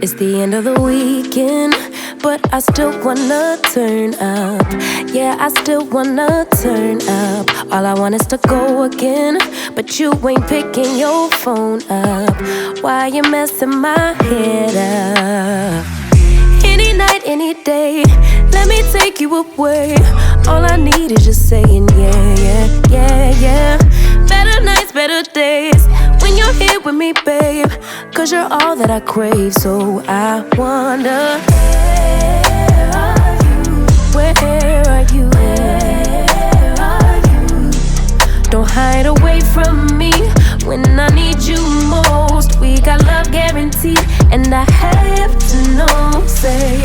It's the end of the weekend, but I still wanna turn up. Yeah, I still wanna turn up. All I want is to go again, but you ain't picking your phone up. Why you messing my head up? Any night, any day, let me take you away. All I need is just saying yeah, yeah, yeah, yeah. Better nights, better days, when you're here with me, babe. Cause you're all that I crave, so I wonder, where are you? Where are you? Don't hide away from me when I need you most. We got love guaranteed, and I have to know, say,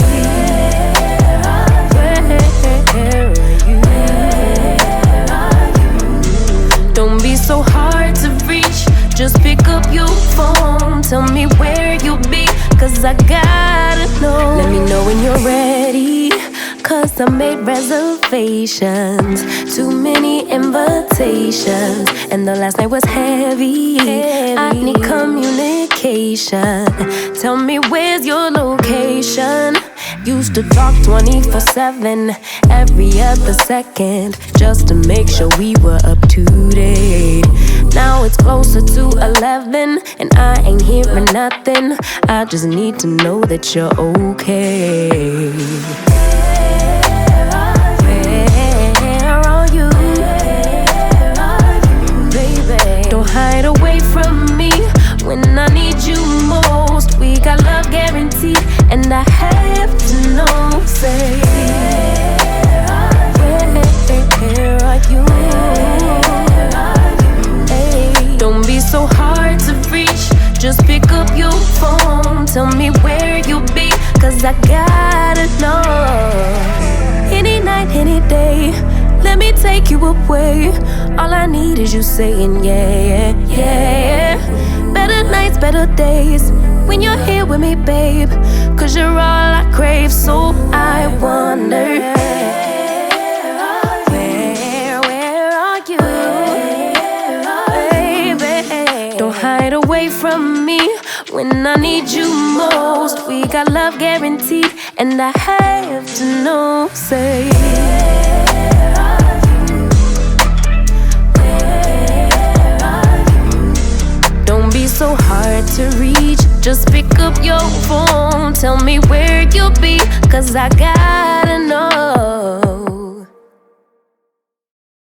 where are you? Don't be so hard to reach, just pick up your phone. Tell me where you'll be, cause I gotta know. Let me know when you're ready, cause I made reservations. Too many invitations, and the last night was heavy. I need communication. Tell me where's your location. Used to talk 24/7, every other second, just to make sure we were up to date. Now it's closer to 11, and I ain't hearing nothing. I just need to know that you're okay. Where are you? Baby, don't hide away from me when I need you most. We got love guaranteed, and I have to know, say, where are you? Hey, don't be so hard to reach, just pick up your phone. Tell me where you'll be, cause I gotta know. Any night, any day, let me take you away. All I need is you saying yeah, yeah, yeah. Better nights, better days, when you're here with me, babe. Cause you're all I crave, so I wonder, where are you? Baby, don't hide away from me when I need you most. We got love guaranteed, and I have to know, say, don't be so hard to reach, just pick up your phone. Tell me where you'll be, cause I got